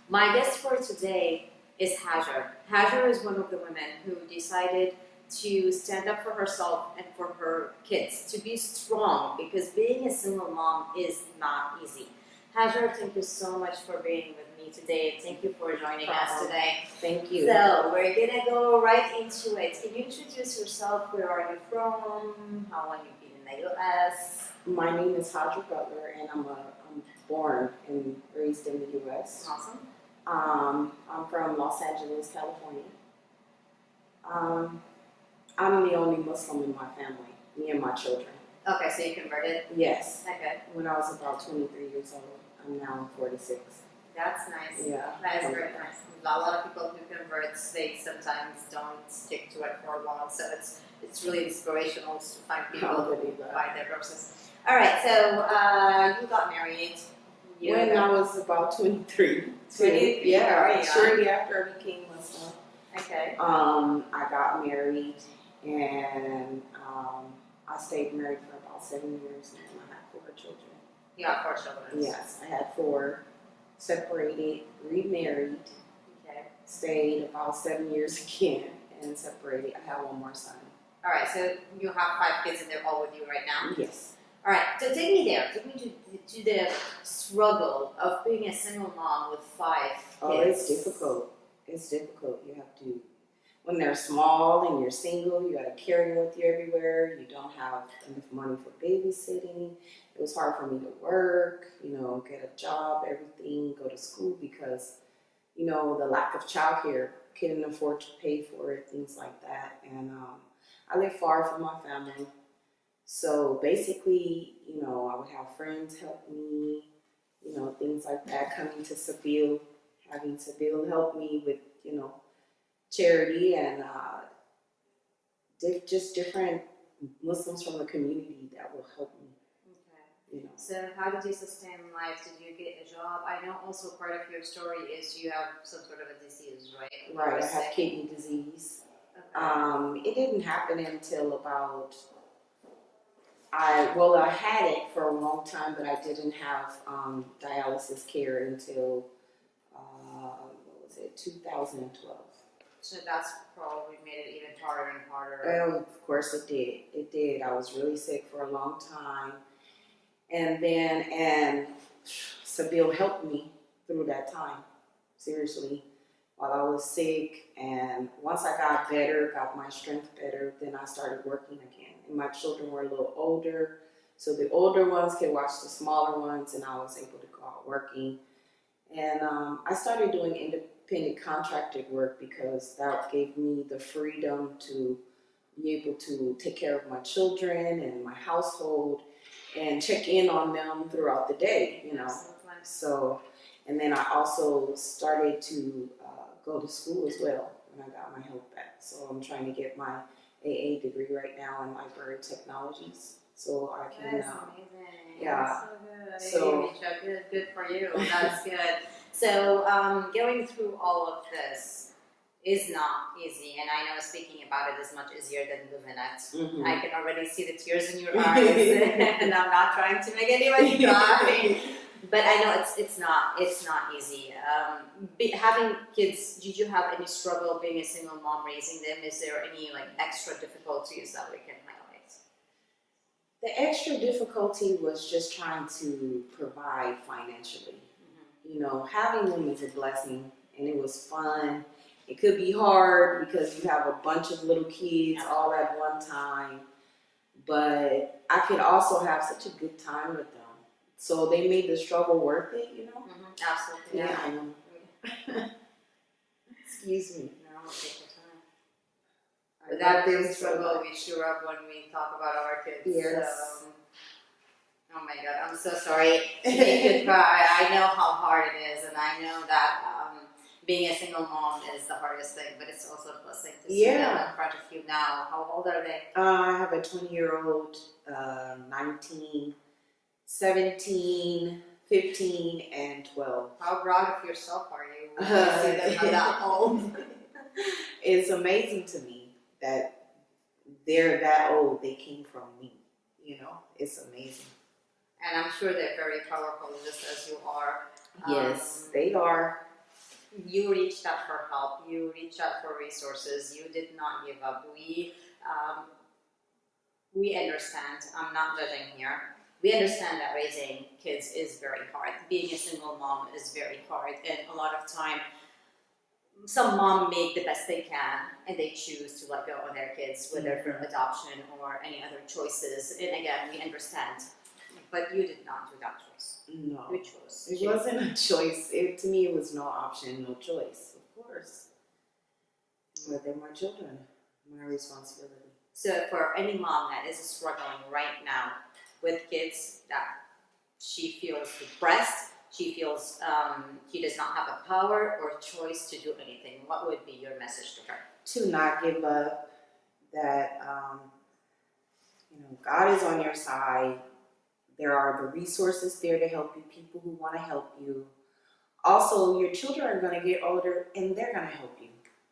My guest for today is Hajer. Hajer is one of the women who decided to stand up for herself and for her kids, to be strong, because being a single mom is not easy. Hajer, thank you so much for being with me today. Thank you for joining us today. Thank you. So we're gonna go right into it. Can you introduce yourself? Where are you from? How long you've been in the U.S.? My name is HajerFullInterviwe, and I'm born and raised in the U.S. Awesome. I'm from Los Angeles, California. I'm the only Muslim in my family, me and my children. Okay, so you converted? Yes. Okay. When I was about 23 years old. I'm now 46. That's nice. Yeah. That is very nice. A lot of people who convert, they sometimes don't stick to it for long, so it's really inspirational to find people who find their purposes. All right, so you got married. When I was about 23. 23? Yeah, shortly after I became Muslim. Okay. I got married, and I stayed married for about 7 years, and I had 4 children. You got 4 children? Yes, I had 4. Separated, remarried, okay. Stayed about 7 years again, and separated. I have 1 more son. All right, so you have 5 kids, and they're all with you right now? Yes. All right, so take me there. Take me to the struggle of being a single mom with 5 kids. Oh, it's difficult. It's difficult. You have to, when they're small and you're single, you got to carry them with you everywhere. You don't have enough money for babysitting. It was hard for me to work, get a job, everything, go to school because, the lack of childcare, couldn't afford to pay for it, things like that. And I live far from my family. So basically, I would have friends help me, things like that, coming to Seville, having Seville help me with, charity and just different Muslims from the community that will help me. Okay. So how did you sustain life? Did you get a job? I know also part of your story is you have some sort of a disease, right? Right, I have kidney disease. Okay. It didn't happen until about... I had it for a long time, but I didn't have dialysis care until 2012. So that's probably made it even harder and harder. Well, of course it did. It did. I was really sick for a long time, and Seville helped me through that time. Seriously, while I was sick, and once I got better, got my strength better, then I started working again. And my children were a little older, so the older ones could watch the smaller ones, and I was able to go out working. And I started doing independent contracted work because that gave me the freedom to be able to take care of my children and my household and check in on them throughout the day, So, and then I also started to go to school as well when I got my health back. So I'm trying to get my AA degree right now in library technologies, so I can. That's amazing. Yeah. That's so good. Good for you. That's good. So going through all of this is not easy, and I know speaking about it is much easier than living it. Mm-hmm. I can already see the tears in your eyes, and I'm not trying to make anybody cry. But I know it's not easy. Having kids, did you have any struggle being a single mom raising them? Is there any extra difficulties that we can highlight? The extra difficulty was just trying to provide financially. Mm-hmm. Having them is a blessing, and it was fun. It could be hard because you have a bunch of little kids all at one time, but I could also have such a good time with them. So they made the struggle worth it, Mm-hmm. Absolutely. Yeah, I know. Excuse me. No, take your time. That big struggle we sure up when we talk about our kids. Yes. So, oh my God, I'm so sorry to make you cry. I know how hard it is, and I know that being a single mom is the hardest thing, but it's also a blessing to see them in front of you now. How old are they? I have a 20-year-old, 19, 17, 15, and 12. How proud of yourself are you when you see them that old? It's amazing to me that they're that old. They came from me. It's amazing. And I'm sure they're very powerful, just as you are. Yes, they are. you reached out for help, you reached out for resources, you did not give up. We understand, I'm not judging here. We understand that raising kids is very hard. Being a single mom is very hard, and a lot of time, some mom make the best they can and they choose to let go of their kids, whether for adoption or any other choices. And again, we understand, but you did not do that choice. No, You chose. it wasn't a choice. To me, it was no option, no choice. Of course, but they're my children, my responsibility. So for any mom that is struggling right now with kids, that she feels depressed, she feels she does not have a power or choice to do anything, what would be your message to her? To not give up, that God is on your side. There are the resources there to help you, people who want to help you. Also, your children are going to get older and they're going to help you,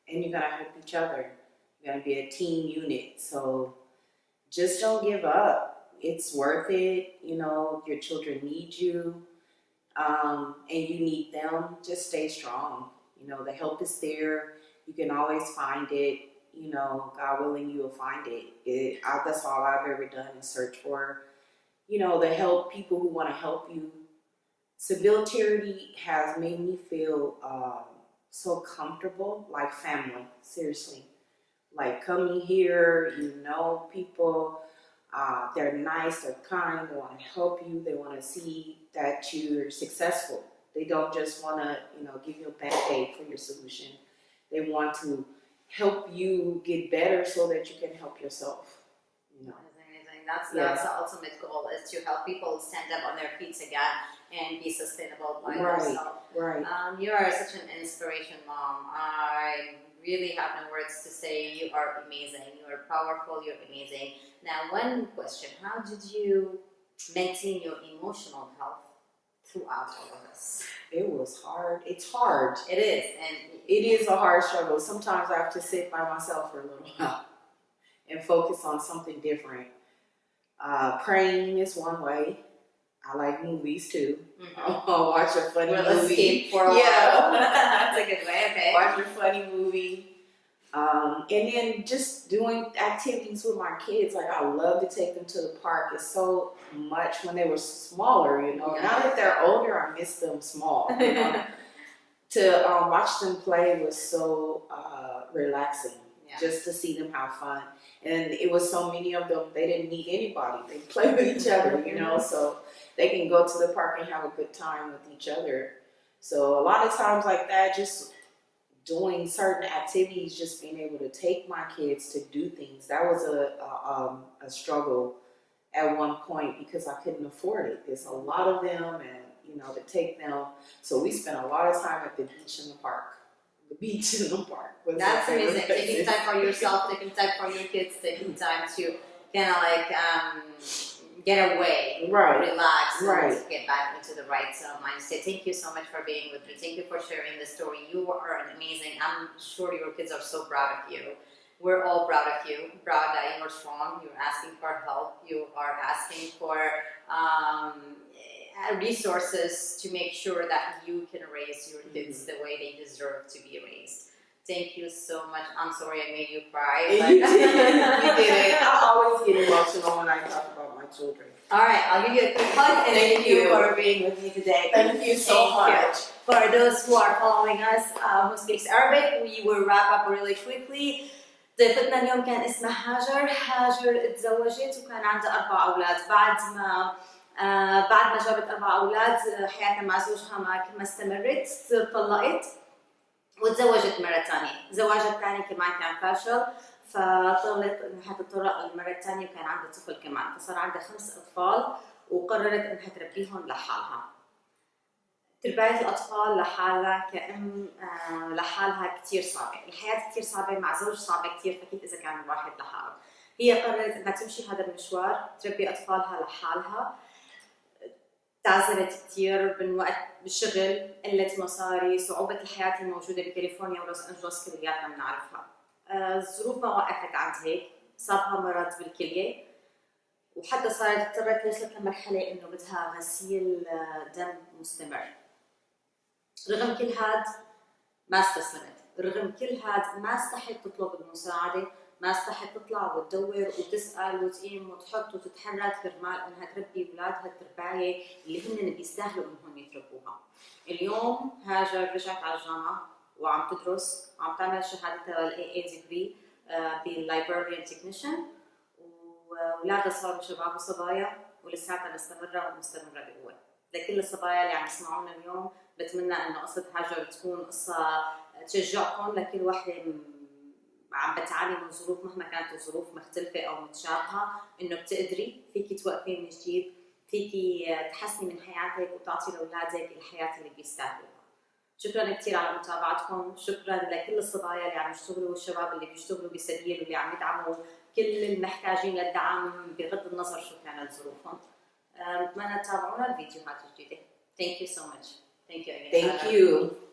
and you're going to help each other. You're going to be a team unit. So just don't give up. It's worth it. Your children need you, and you need them. Just stay strong. The help is there. You can always find it. God willing, you will find it. That's all I've ever done is search for, the help, people who want to help you. Seville Charity has made me feel so comfortable, like family, seriously. Like coming here, people, they're nice, they're kind, they want to help you, they want to see that you're successful. They don't just want to, give you a band-aid for your solution. They want to help you get better so that you can help yourself. Amazing. That's the ultimate goal, is to help people stand up on their feet again and be sustainable by themselves. Right. You are such an inspiration, Mom. I really have no words to say. You are amazing. You are powerful. You're amazing. Now, one question: how did you maintain your emotional health throughout all of this? It was hard. It's hard. It is, and it is a hard struggle. Sometimes I have to sit by myself for a little while and focus on something different. Praying is one way. I like movies too. I'll watch a funny movie. Escape for a while. That's a good way. Okay. Watch a funny movie. And then just doing activities with my kids. Like, I love to take them to the park. It's so much when they were smaller, Now that they're older, I miss them small. To watch them play was so relaxing. Yeah. Just to see them have fun. And it was so many of them, they didn't need anybody. They play with each other, so they can go to the park and have a good time with each other. So a lot of times like that, just doing certain activities, just being able to take my kids to do things, that was a struggle at one point because I couldn't afford it. There's a lot of them, and to take them. So we spent a lot of time at the beach and the park. The beach in the park. That's amazing. Taking time for yourself, taking time for your kids, taking time to kind of like get away, relax, and get back into the right mindset. Thank you so much for being with me. Thank you for sharing the story. You are amazing. I'm sure your kids are so proud of you. We're all proud of you. Proud that you are strong. You're asking for help. You are asking for resources to make sure that you can raise your kids the way they deserve to be raised. Thank you so much. I'm sorry I made you cry. But you did. I always get emotional when I talk about my children. All right, I'll give you a quick hug, and thank you for being with me today. Thank you so much. For those who are following us who speaks Arabic, we will wrap up really quickly. ضيفتنا اليوم كان اسمها هاجر اتزوجت وكان عندها 4 أولاد. بعد ما جابت 4 أولاد حياتها مع زوجها ما استمرت، طلقت وتزوجت مرة ثانية. زواجها الثاني كمان كان فاشل، فاضطرت انها تطلق المرة الثانية وكان عندها طفل كمان، فصار عندها 5 أطفال وقررت انها تربيهم لحالها. تربية الأطفال لحالها كأم لحالها كتير صعبة، الحياة كتير صعبة مع زوج صعبة كتير، فكيف إذا كان الواحد لحاله. هي قررت انها تمشي هذا المشوار، تربي أطفالها لحالها. تعذبت كتير بالشغل، قلة مصاري، صعوبة الحياة الموجودة بكاليفورنيا ولوس أنجلوس كلياتنا بنعرفها. الظروف ما وقفت عند هيك، صابها مرض بالكلية، وحتى صارت اضطرت وصلت لمرحلة إنه بدها غسيل دم مستمر. رغم كل هاد ما استسلمت، رغم كل هذا ما استحت تطلب المساعدة، ما استحت تطلع وتدور وتسأل وتقيم وتحط وتتحرك كرمال انها تربي اولادها الترباية اللي هن بيستاهلوا انهم يتربوها. اليوم هاجر رجعت على الجامعة وعم تدرس وعم تعمل شهادتها ال AA degree باللايبراريان تكنيشن، واولادها صاروا شباب وصبايا ولساتها مستمرة ومستمرة بقوة. لكل الصبايا اللي عم يسمعونا اليوم بتمنى انه قصة هاجر تكون قصة تشجعكم لكل وحدة عم بتعاني من ظروف مهما كانت الظروف مختلفة أو متشابهة، إنه بتقدري فيكي توقفي من جديد، فيكي تحسني من حياتك وتعطي لأولادك الحياة اللي بيستاهلوها. شكرا كثير على متابعتكم، شكرا لكل الصبايا اللي عم يشتغلوا والشباب اللي بيشتغلوا بسبيل واللي عم يدعموا كل المحتاجين للدعم بغض النظر شو كانت ظروفهم. بتمنى تتابعونا الفيديوهات الجديدة. Thank you so much. Thank you again. Thank you.